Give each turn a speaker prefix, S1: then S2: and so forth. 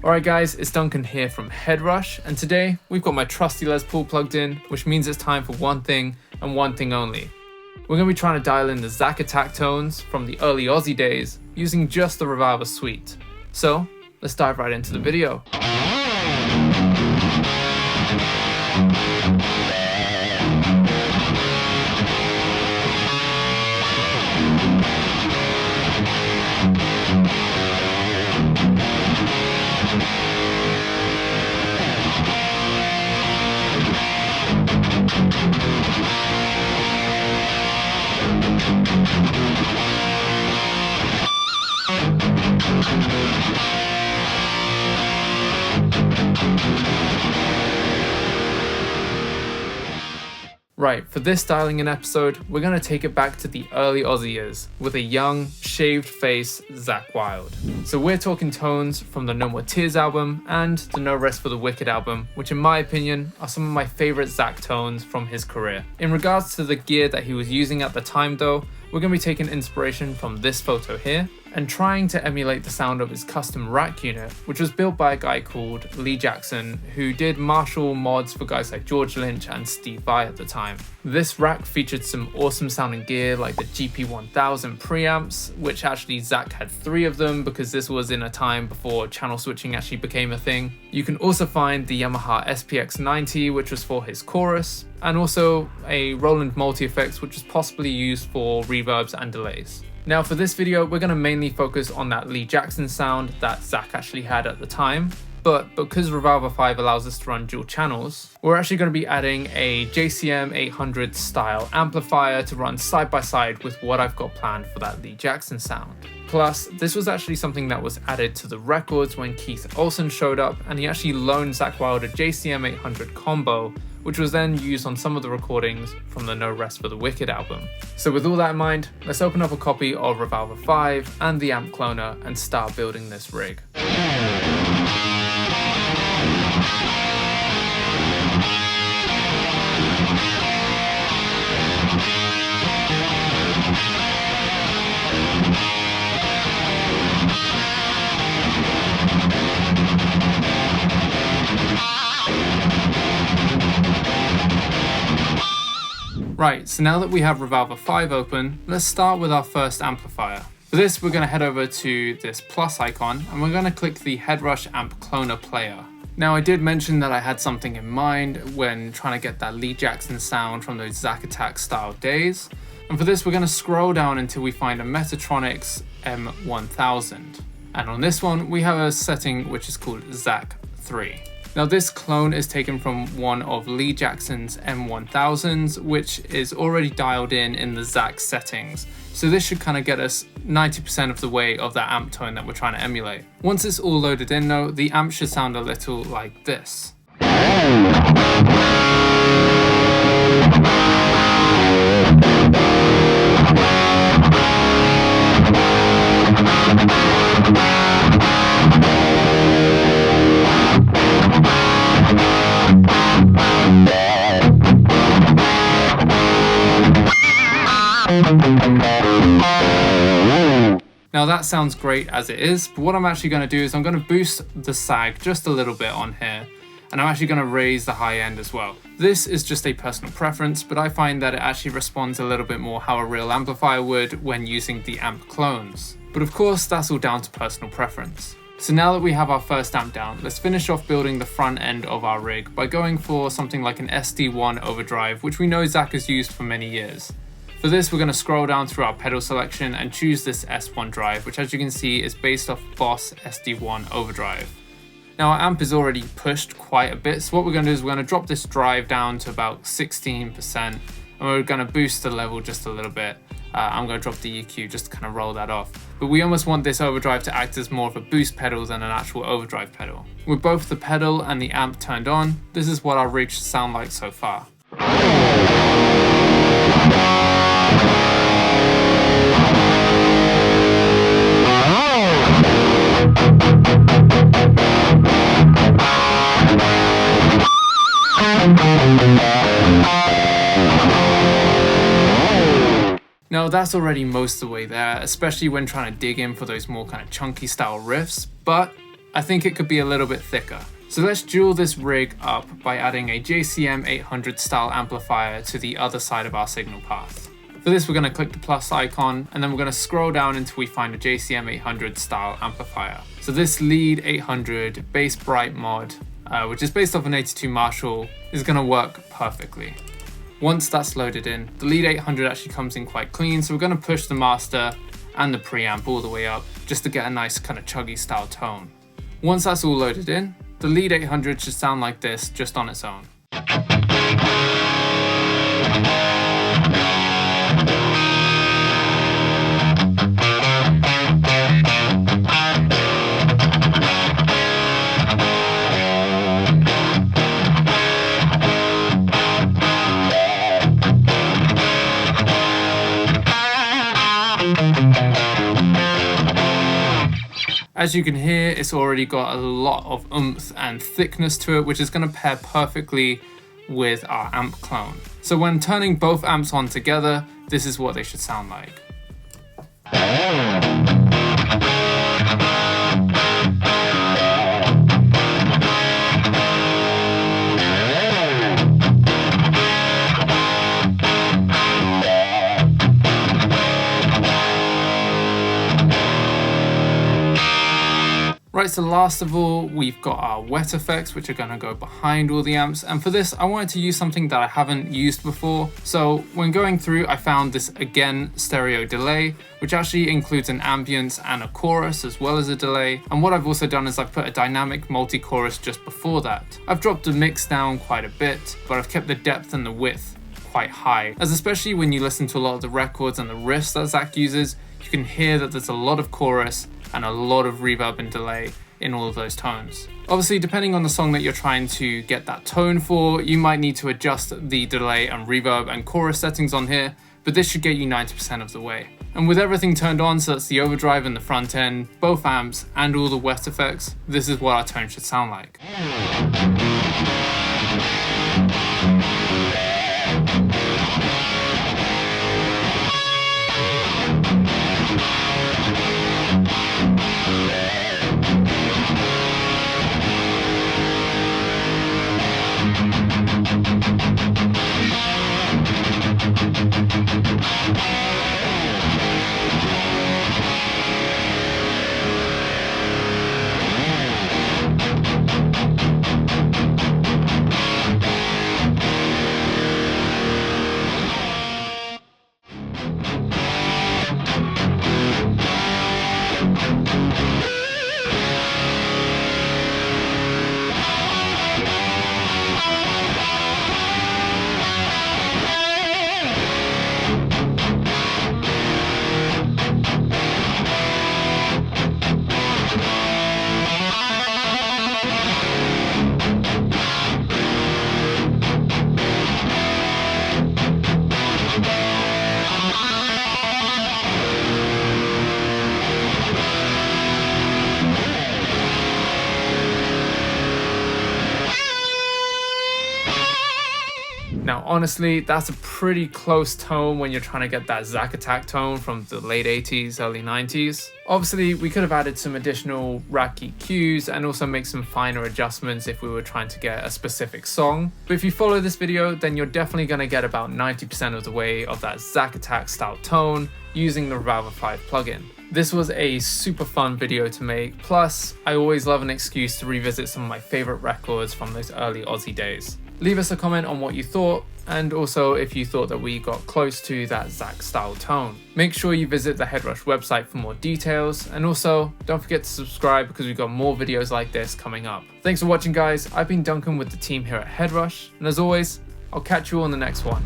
S1: Alright guys, it's Duncan here from HeadRush, and today we've got my trusty Les Paul plugged in, which means it's time for one thing and one thing only. We're going to be trying to dial in the Zakk attack tones from the early Ozzy days using just the ReValver suite. So let's dive right into the video. Right, for this dialing in episode, we're going to take it back to the early Ozzy years with a young, shaved face Zakk Wylde. So we're talking tones from the No More Tears album and the No Rest for the Wicked album, which in my opinion are some of my favourite Zakk tones from his career. In regards to the gear that he was using at the time though, we're going to be taking inspiration from this photo here and trying to emulate the sound of his custom rack unit, which was built by a guy called Lee Jackson, who did Marshall mods for guys like George Lynch and Steve Vai at the time. This rack featured some awesome sounding gear like the GP1000 preamps, which actually Zakk had 3 of them because this was in a time before channel switching actually became a thing. You can also find the Yamaha SPX90, which was for his chorus, and also a Roland multi-effects, which was possibly used for reverbs and delays. Now for this video, we're going to mainly focus on that Lee Jackson sound that Zakk actually had at the time, but because ReValver 5 allows us to run dual channels, we're actually going to be adding a JCM 800 style amplifier to run side by side with what I've got planned for that Lee Jackson sound. Plus, this was actually something that was added to the records when Keith Olsen showed up, and he actually loaned Zakk Wylde a JCM 800 combo, which was then used on some of the recordings from the No Rest for the Wicked album. So with all that in mind, let's open up a copy of ReValver 5 and the Amp Cloner and start building this rig. Right, so now that we have ReValver 5 open, let's start with our first amplifier. For this, we're going to head over to this plus icon and we're going to click the HeadRush Amp Cloner player. Now I did mention that I had something in mind when trying to get that Lee Jackson sound from those Zakk Attack style days. And for this, we're going to scroll down until we find a Metatronics M1000. And on this one, we have a setting which is called Zakk 3. Now this clone is taken from one of Lee Jackson's M1000s, which is already dialed in the Zakk settings. So this should kind of get us 90% of the way of that amp tone that we're trying to emulate. Once it's all loaded in though, the amp should sound a little like this. Now that sounds great as it is, but what I'm actually going to do is I'm going to boost the sag just a little bit on here, and I'm actually going to raise the high end as well. This is just a personal preference, but I find that it actually responds a little bit more how a real amplifier would when using the amp clones. But of course, that's all down to personal preference. So now that we have our first amp down, let's finish off building the front end of our rig by going for something like an SD1 overdrive, which we know Zakk has used for many years. For this, we're going to scroll down through our pedal selection and choose this S1 drive, which as you can see is based off Boss SD1 overdrive. Now our amp is already pushed quite a bit, so what we're going to do is we're going to drop this drive down to about 16%, and we're going to boost the level just a little bit. I'm going to drop the EQ just to kind of roll that off. But we almost want this overdrive to act as more of a boost pedal than an actual overdrive pedal. With both the pedal and the amp turned on, this is what our rig should sound like so far. Now that's already most of the way there, especially when trying to dig in for those more kind of chunky style riffs, but I think it could be a little bit thicker. So let's dual this rig up by adding a JCM 800 style amplifier to the other side of our signal path. For this, we're going to click the plus icon, and then we're going to scroll down until we find a JCM 800 style amplifier. So this lead 800 bass bright mod, which is based off an 82 Marshall, is going to work perfectly. Once that's loaded in, the lead 800 actually comes in quite clean, so we're going to push the master and the preamp all the way up just to get a nice kind of chuggy style tone. Once that's all loaded in, the lead 800 should sound like this just on its own. As you can hear, it's already got a lot of oomph and thickness to it, which is going to pair perfectly with our amp clone. So when turning both amps on together, this is what they should sound like. Right, so last of all, we've got our wet effects, which are going to go behind all the amps. And for this, I wanted to use something that I haven't used before. So when going through, I found this again stereo delay, which actually includes an ambience and a chorus as well as a delay. And what I've also done is I've put a dynamic multi-chorus just before that. I've dropped the mix down quite a bit, but I've kept the depth and the width quite high, as especially when you listen to a lot of the records and the riffs that Zakk uses, you can hear that there's a lot of chorus and a lot of reverb and delay in all of those tones. Obviously, depending on the song that you're trying to get that tone for, you might need to adjust the delay and reverb and chorus settings on here, but this should get you 90% of the way. And with everything turned on, so that's the overdrive and the front end, both amps, and all the wet effects, this is what our tone should sound like. Now, honestly, that's a pretty close tone when you're trying to get that Zakk Attack tone from the late 80s, early 90s. Obviously, we could have added some additional rack EQs and also make some finer adjustments if we were trying to get a specific song. But if you follow this video, then you're definitely going to get about 90% of the way of that Zakk Attack style tone using the ReValver 5 plugin. This was a super fun video to make, plus I always love an excuse to revisit some of my favorite records from those early Ozzy days. Leave us a comment on what you thought, and also if you thought that we got close to that Zakk style tone. Make sure you visit the HeadRush website for more details, and also don't forget to subscribe because we've got more videos like this coming up. Thanks for watching, guys. I've been Duncan with the team here at HeadRush, and as always, I'll catch you on the next one.